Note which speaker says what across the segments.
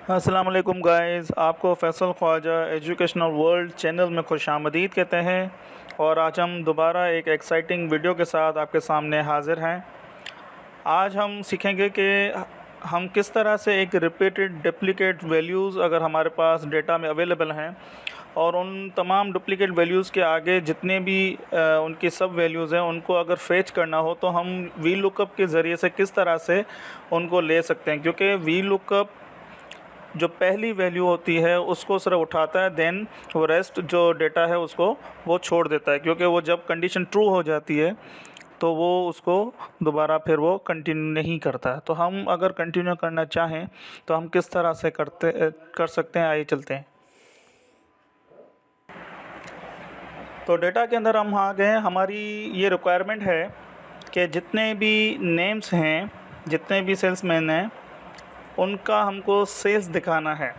Speaker 1: अस्सलाम वालेकुम गाइस, आपको फ़ैसल ख्वाजा एजुकेशनल वर्ल्ड चैनल में खुशामदीद कहते हैं। और आज हम दोबारा एक एक्साइटिंग वीडियो के साथ आपके सामने हाज़िर हैं। आज हम सीखेंगे कि हम किस तरह से एक रिपीटेड डुप्लिकेट वैल्यूज़ अगर हमारे पास डेटा में अवेलेबल हैं और उन तमाम डुप्लिकेट वैल्यूज़ के आगे जितने भी उनकी सब वैल्यूज़ हैं उनको अगर फेच करना हो तो हम वी लुकअप के ज़रिए से किस तरह से उनको ले सकते हैं, क्योंकि वी लुकअप जो पहली वैल्यू होती है उसको सिर्फ उठाता है, देन वो रेस्ट जो डेटा है उसको वो छोड़ देता है, क्योंकि वो जब कंडीशन ट्रू हो जाती है तो वो उसको दोबारा फिर वो कंटिन्यू नहीं करता है। तो हम अगर कंटिन्यू करना चाहें तो हम किस तरह से कर सकते हैं, आइए चलते हैं। तो डेटा के अंदर हम आ गए हैं। हमारी ये रिक्वायरमेंट है कि जितने भी नेम्स हैं, जितने भी सेल्समैन हैं, उनका हमको सेल्स दिखाना है।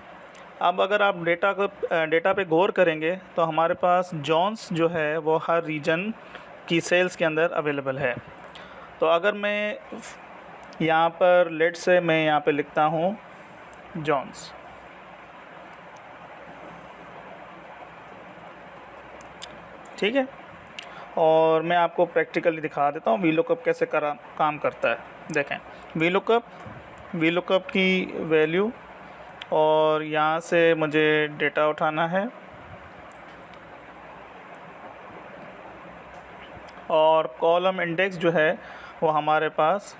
Speaker 1: अब अगर आप डेटा पे गौर करेंगे तो हमारे पास जॉन्स जो है वो हर रीजन की सेल्स के अंदर अवेलेबल है। तो अगर मैं यहाँ पर लेट से मैं यहाँ पे लिखता हूँ जॉन्स, ठीक है, और मैं आपको प्रैक्टिकली दिखा देता हूँ वी लुकअप कैसे काम करता है। देखें, वी लुकअप की वैल्यू, और यहाँ से मुझे डेटा उठाना है और कॉलम इंडेक्स जो है वो हमारे पास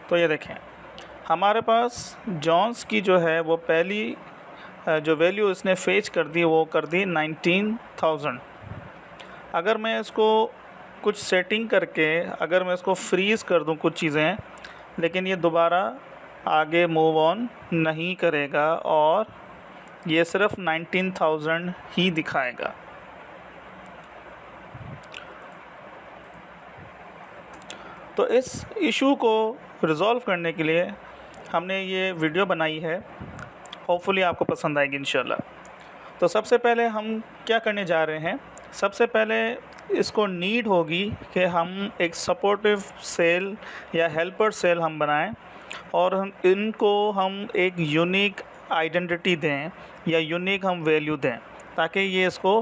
Speaker 1: तो ये देखें हमारे पास जॉन्स की जो है वो पहली जो वैल्यू इसने फेच कर दी वो कर दी 19,000। अगर मैं इसको कुछ सेटिंग करके अगर मैं इसको फ्रीज़ कर दूं कुछ चीज़ें, लेकिन ये दोबारा आगे मूव ऑन नहीं करेगा और ये सिर्फ 19,000 ही दिखाएगा। तो इस इशू को रिज़ॉल्व करने के लिए हमने ये वीडियो बनाई है, होपफुली आपको पसंद आएगी इंशाल्लाह। तो सबसे पहले हम क्या करने जा रहे हैं, सबसे पहले इसको नीड होगी कि हम एक सपोर्टिव सेल या हेल्पर सेल हम बनाएं और हम एक यूनिक आइडेंटिटी दें या यूनिक हम वैल्यू दें, ताकि ये इसको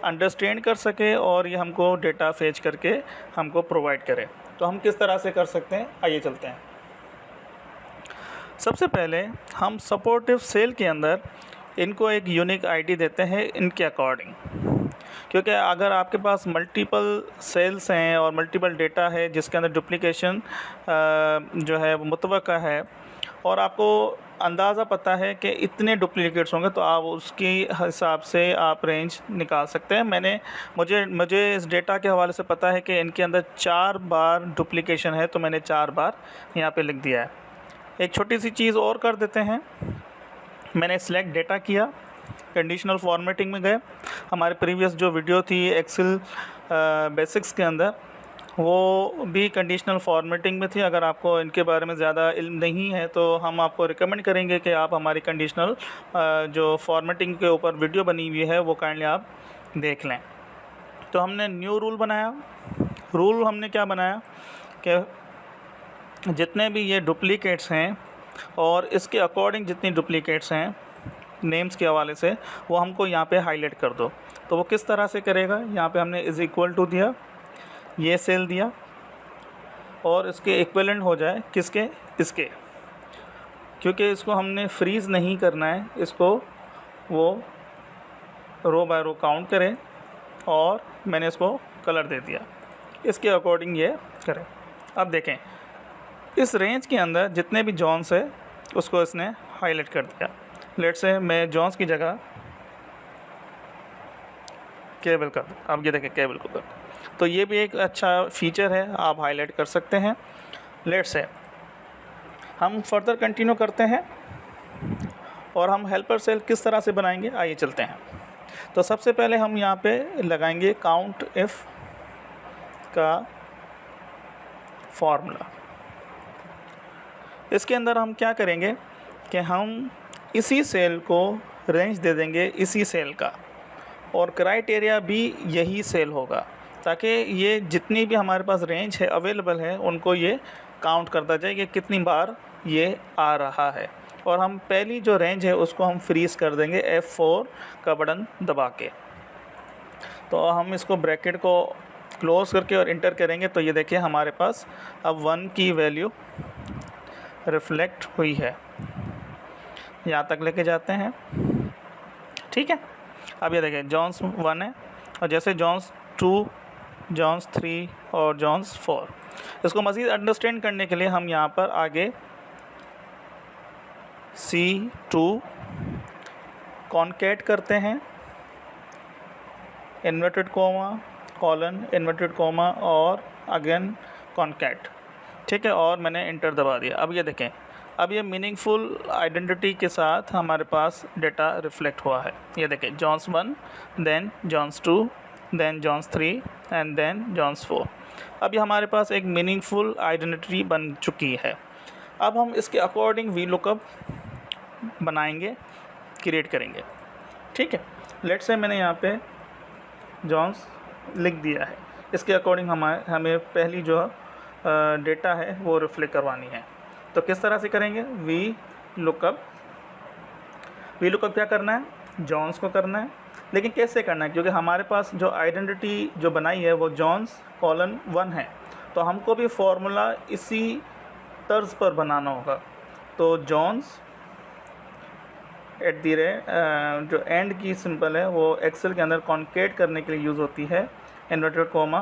Speaker 1: अंडरस्टैंड कर सके और ये हमको डेटा फेच करके हमको प्रोवाइड करे। तो हम किस तरह से कर सकते हैं, आइए चलते हैं। सबसे पहले हम सपोर्टिव सेल के अंदर इनको एक यूनिक आईडी देते हैं इनके अकॉर्डिंग, क्योंकि अगर आपके पास मल्टीपल सेल्स हैं और मल्टीपल डेटा है जिसके अंदर डुप्लीकेशन जो है वो मुतवक्का है और आपको अंदाज़ा पता है कि इतने डुप्लीकेट्स होंगे, तो आप उसके हिसाब से आप रेंज निकाल सकते हैं। मुझे इस डेटा के हवाले से पता है कि इनके अंदर 4 बार डुप्लीकेशन है, तो मैंने 4 बार यहाँ पे लिख दिया है। एक छोटी सी चीज़ और कर देते हैं, मैंने सिलेक्ट डेटा किया, कंडीशनल फॉर्मेटिंग में गए। हमारे प्रीवियस जो वीडियो थी एक्सेल बेसिक्स के अंदर, वो भी कंडीशनल फॉर्मेटिंग में थी। अगर आपको इनके बारे में ज़्यादा इल्म नहीं है तो हम आपको रिकमेंड करेंगे कि आप हमारी कंडीशनल जो फॉर्मेटिंग के ऊपर वीडियो बनी हुई है वो काइंडली आप देख लें। तो हमने न्यू रूल बनाया। रूल हमने क्या बनाया कि जितने भी ये डुप्लीकेट्स हैं और इसके अकॉर्डिंग जितनी डुप्लीकेट्स हैं नेम्स के हवाले से, वो हमको यहाँ पे हाईलाइट कर दो। तो वो किस तरह से करेगा, यहाँ पे हमने इज़ इक्वल टू दिया, ये सेल दिया और इसके इक्विवेलेंट हो जाए किसके, इसके, क्योंकि इसको हमने फ्रीज़ नहीं करना है, इसको वो रो बाय रो काउंट करें और मैंने इसको कलर दे दिया, इसके अकॉर्डिंग ये करें। अब देखें इस रेंज के अंदर जितने भी जॉन्स है उसको इसने हाईलाइट कर दिया। लेट से मैं जॉन्स की जगह केबल कर दूँ। अब ये देखें केबल को कर, तो ये भी एक अच्छा फीचर है, आप हाईलाइट कर सकते हैं। लेट से हम फर्दर कंटिन्यू करते हैं और हम हेल्पर सेल किस तरह से बनाएंगे, आइए चलते हैं। तो सबसे पहले हम यहाँ पे लगाएंगे काउंट इफ़ का फॉर्मूला। इसके अंदर हम क्या करेंगे कि हम इसी सेल को रेंज दे देंगे इसी सेल का, और क्राइटेरिया भी यही सेल होगा। ताकि ये जितनी भी हमारे पास रेंज है अवेलेबल है उनको ये काउंट करता जाए कि कितनी बार ये आ रहा है। और हम पहली जो रेंज है उसको हम फ्रीज़ कर देंगे F4 का बटन दबा के। तो हम इसको ब्रैकेट को क्लोज़ करके और इंटर करेंगे तो ये देखिए हमारे पास अब 1 की वैल्यू रिफ्लेक्ट हुई है। यहाँ तक लेके जाते हैं, ठीक है। अब ये देखिए जॉन्स 1 है और जैसे जॉन्स 2, जॉन्स 3 और जॉन्स 4। इसको मज़ीद अंडरस्टैंड करने के लिए हम यहाँ पर आगे C2 कॉन्केट करते हैं, inverted coma colon inverted coma और अगेन कॉन्केट, ठीक है। और मैंने इंटर दबा दिया। अब ये देखें, अब ये मीनिंगफुल आइडेंटिटी के साथ हमारे पास डेटा रिफ्लेक्ट हुआ है। ये देखें Johns 1, then Johns 2, then Johns 3 and then Johns 4। अब ये हमारे पास एक मीनिंगफुल आइडेंटिटी बन चुकी है। अब हम इसके अकॉर्डिंग वी लुकअप बनाएंगे, क्रिएट करेंगे, ठीक है। लेट्स से मैंने यहाँ पे जॉन्स लिख दिया है, इसके अकॉर्डिंग हमें पहली जो डेटा है वो रिफ्लेक्ट करवानी है। तो किस तरह से करेंगे? वी लुकअप क्या करना है? जॉन्स को करना है। लेकिन कैसे करना है? क्योंकि हमारे पास जो आइडेंटिटी जो बनाई है वो जॉन्स कॉलन 1 है, तो हमको भी फॉर्मूला इसी तर्ज पर बनाना होगा। तो जॉन्स एट दी रेट जो एंड की सिंबल है वो एक्सेल के अंदर कॉन्केट करने के लिए यूज़ होती है। Inverted coma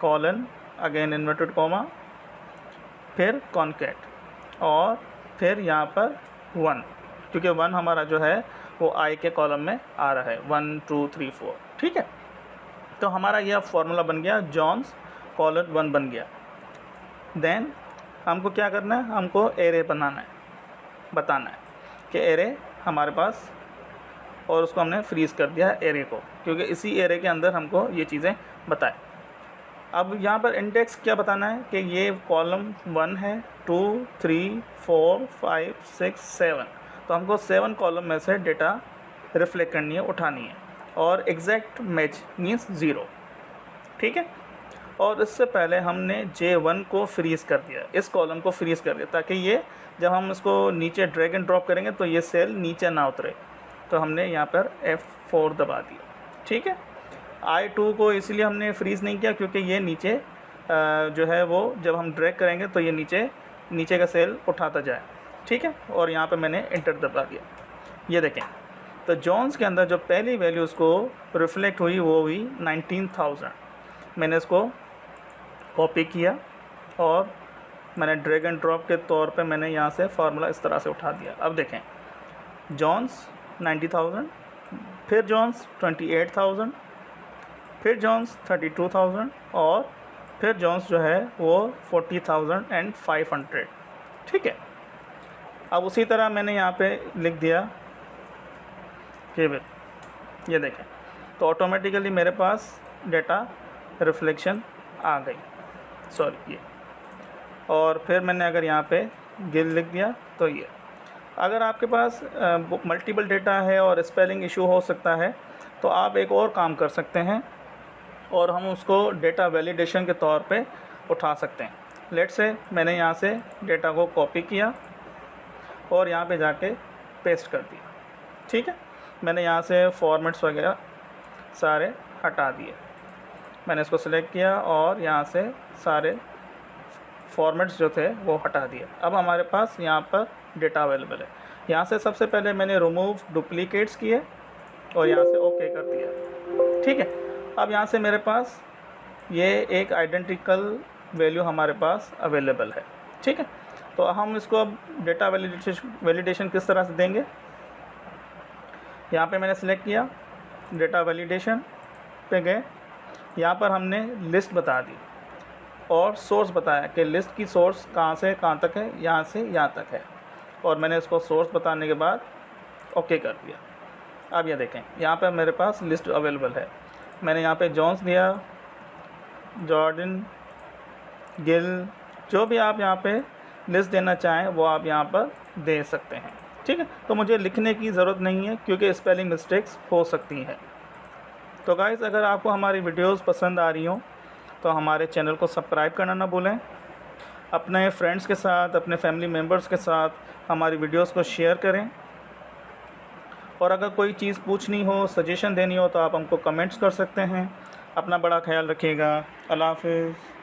Speaker 1: colon again inverted coma फिर कॉन्केट और फिर यहाँ पर 1, क्योंकि 1 हमारा जो है वो आई के कॉलम में आ रहा है, 1 2 3 4, ठीक है। तो हमारा यह फॉर्मूला बन गया, जॉन्स कॉलन 1 बन गया। देन हमको क्या करना है? हमको एरे बनाना है, बताना है कि एरे हमारे पास, और उसको हमने फ्रीज़ कर दिया है एरे को, क्योंकि इसी एरे के अंदर हमको ये चीज़ें बताएं। अब यहाँ पर इंडेक्स क्या बताना है कि ये कॉलम 1 है, 2 3 4 5 6 7, तो हमको 7 कॉलम में से डेटा रिफ्लेक्ट करनी है, उठानी है। और एग्जैक्ट मैच मीन्स 0, ठीक है। और इससे पहले हमने J1 को फ्रीज़ कर दिया, इस कॉलम को फ्रीज़ कर दिया, ताकि ये जब हम इसको नीचे ड्रैग एंड ड्रॉप करेंगे तो ये सेल नीचे ना उतरे। तो हमने यहाँ पर F4 दबा दिया, ठीक है। I2 को इसलिए हमने फ्रीज़ नहीं किया क्योंकि ये नीचे जो है वो जब हम ड्रैग करेंगे तो ये नीचे का सेल उठाता जाए, ठीक है। और यहाँ पे मैंने इंटर दबा दिया। ये देखें, तो जॉन्स के अंदर जो पहली वैल्यू उसको रिफ्लेक्ट हुई वो हुई 19,000। मैंने इसको कॉपी किया और मैंने ड्रैग एंड ड्रॉप के तौर पे मैंने यहाँ से फार्मूला इस तरह से उठा दिया। अब देखें, जॉन्स 90,000, फिर जॉन्स 28,000, फिर जॉन्स 32,000 और फिर जॉन्स जो है वो 40,500, ठीक है। अब उसी तरह मैंने यहाँ पे लिख दिया केवल, ये देखें, तो ऑटोमेटिकली मेरे पास डेटा रिफ्लेक्शन आ गई, सॉरी ये। और फिर मैंने अगर यहाँ पे गिल लिख दिया तो ये। अगर आपके पास मल्टीपल डेटा है और स्पेलिंग इशू हो सकता है तो आप एक और काम कर सकते हैं और हम उसको डेटा वैलिडेशन के तौर पे उठा सकते हैं। लेट से मैंने यहाँ से डेटा को कॉपी किया और यहाँ पे जाके पेस्ट कर दिया, ठीक है। मैंने यहाँ से फॉर्मेट्स वगैरह सारे हटा दिए। मैंने इसको सिलेक्ट किया और यहाँ से सारे फॉर्मेट्स जो थे वो हटा दिए। अब हमारे पास यहाँ पर डेटा अवेलेबल है। यहाँ से सबसे पहले मैंने रिमूव डुप्लीकेट्स किए और यहाँ से ओके कर दिया, ठीक है। अब यहाँ से मेरे पास ये एक आइडेंटिकल वैल्यू हमारे पास अवेलेबल है, ठीक है। तो हम इसको अब डेटा वैलिडेशन किस तरह से देंगे? यहाँ पे मैंने सिलेक्ट किया, डेटा वैलिडेशन पे गए, यहाँ पर हमने लिस्ट बता दी और सोर्स बताया कि लिस्ट की सोर्स कहाँ से कहाँ तक है, यहाँ से यहाँ तक है। और मैंने इसको सोर्स बताने के बाद ओके कर दिया। अब ये देखें, यहाँ पर मेरे पास लिस्ट अवेलेबल है। मैंने यहाँ पे जॉन्स दिया, जॉर्डन, गिल, जो भी आप यहाँ पे लिस्ट देना चाहें वो आप यहाँ पर दे सकते हैं, ठीक है। तो मुझे लिखने की ज़रूरत नहीं है क्योंकि स्पेलिंग मिस्टेक्स हो सकती हैं। तो गाइस, अगर आपको हमारी वीडियोस पसंद आ रही हों तो हमारे चैनल को सब्सक्राइब करना ना भूलें। अपने फ्रेंड्स के साथ, अपने फैमिली मेम्बर्स के साथ हमारी वीडियोस को शेयर करें। और अगर कोई चीज़ पूछनी हो, सजेशन देनी हो तो आप हमको कमेंट्स कर सकते हैं। अपना बड़ा ख्याल रखिएगा। अल्लाह हाफ़िज़।